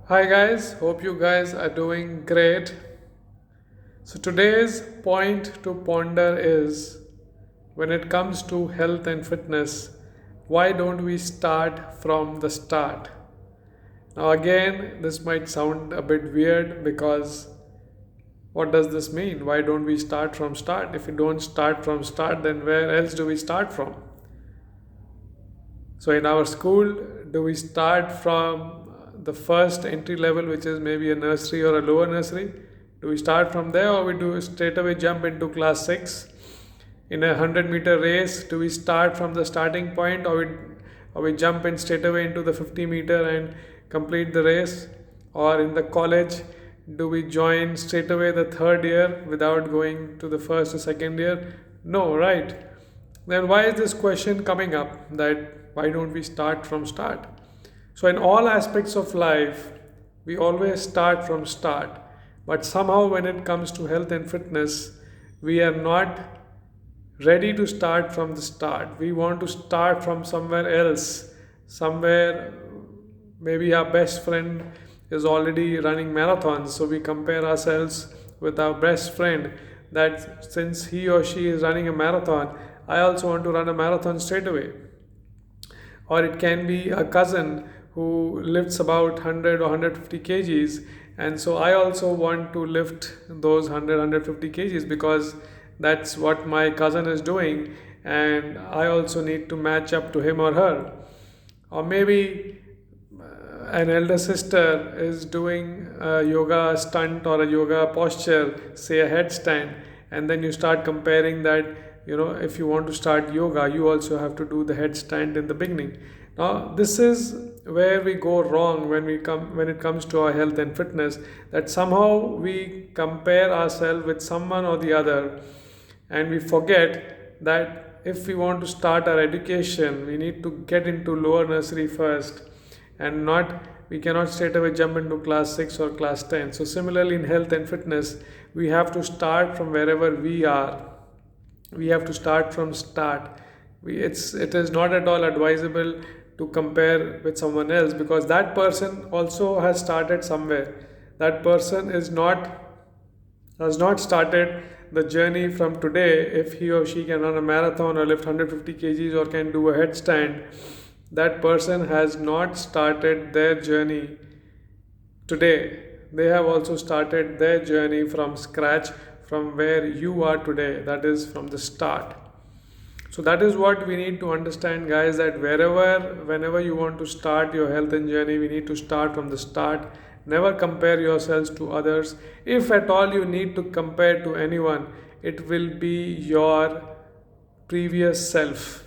Hi guys, hope you guys are doing great. So today's point to ponder is when it comes to health and fitness, why don't we start from the start? Now again, this might sound a bit weird because what does this mean? Why don't we start from start? If we don't start from start, then where else do we start from? So in our school, do we start from the first entry level, which is maybe a nursery or a lower nursery? Do we start from there, or we do straight away jump into class 6? In a 100-meter race, do we start from the starting point, or we jump in straight away into the 50-meter and complete the race? Or in the college, do we join straight away the third year without going to the first or second year? No, right? Then why is this question coming up that why don't we start from start? So in all aspects of life, we always start from start. But somehow when it comes to health and fitness, we are not ready to start from the start. We want to start from somewhere else, somewhere maybe our best friend is already running marathons, so we compare ourselves with our best friend that since he or she is running a marathon, I also want to run a marathon straight away. Or it can be a cousin who lifts about 100 or 150 kgs, and so I also want to lift those 100 kgs because that's what my cousin is doing, and I also need to match up to him or her. Or maybe an elder sister is doing a yoga stunt or a yoga posture, say a headstand, and then you start comparing that. If you want to start yoga, you also have to do the headstand in the beginning. Now this is where we go wrong when it comes to our health and fitness, that somehow we compare ourselves with someone or the other, and we forget that if we want to start our education, we need to get into lower nursery first, and not we cannot straight away jump into class 6 or class 10. So similarly in health and fitness, we have to start from wherever we are. We have to start from start. It is not at all advisable to compare with someone else, because that person also has started somewhere. That person is not has not started the journey from today. If he or she can run a marathon or lift 150 kgs or can do a headstand, that person has not started their journey today. They have also started their journey from scratch, from where you are today, that is from the start. So that is what we need to understand, guys, that whenever you want to start your health and journey, we need to start from the start. Never compare yourselves to others. If at all you need to compare to anyone, it will be your previous self,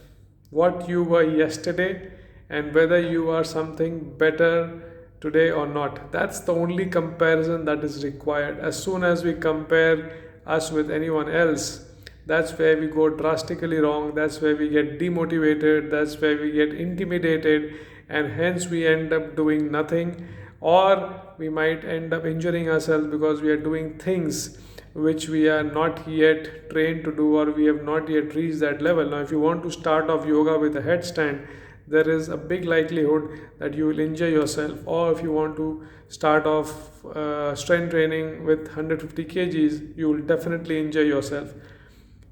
what you were yesterday, and whether you are something better today or not. That's the only comparison that is required. As soon as we compare us with anyone else, that's where we go drastically wrong. That's where we get demotivated. That's where we get intimidated, and hence we end up doing nothing, or we might end up injuring ourselves because we are doing things which we are not yet trained to do, or we have not yet reached that level. Now if you want to start off yoga with a headstand, there is a big likelihood that you will injure yourself. Or if you want to start off strength training with 150 kgs, you will definitely injure yourself.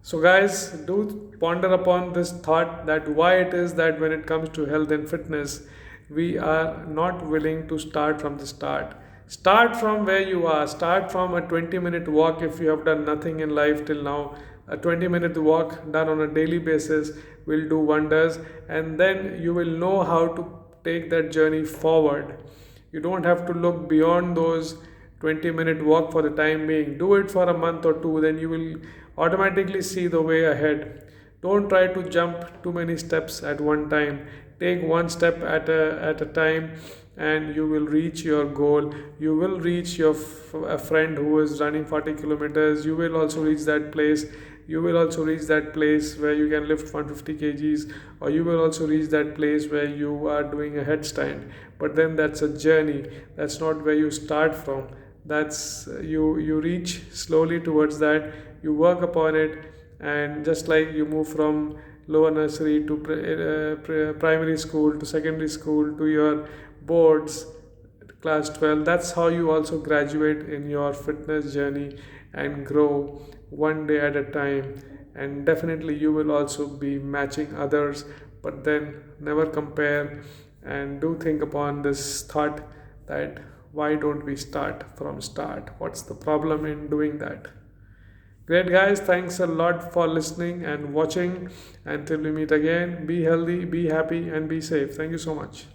So guys, do ponder upon this thought, that why it is that when it comes to health and fitness, we are not willing to start from the start. Start from where you are. Start from a 20-minute walk. If you have done nothing in life till now, a 20-minute walk done on a daily basis will do wonders, and then you will know how to take that journey forward. You don't have to look beyond those 20-minute walk for the time being. Do it for a month or two, then you will automatically see the way ahead. Don't try to jump too many steps at one time. Take one step at a time, and you will reach your goal. You will reach a friend who is running 40 kilometers. You will also reach that place. You will also reach that place where you can lift 150 kgs, or you will also reach that place where you are doing a headstand. But then that's a journey. That's not where you start from. That's you reach slowly towards that. You work upon it, and just like you move from lower nursery to primary school to secondary school to your boards, class 12. That's how you also graduate in your fitness journey and grow one day at a time. And definitely you will also be matching others, but then never compare, and do think upon this thought that why don't we start from start? What's the problem in doing that? Great, guys. Thanks a lot for listening and watching. Until we meet again, be healthy, be happy, and be safe. Thank you so much.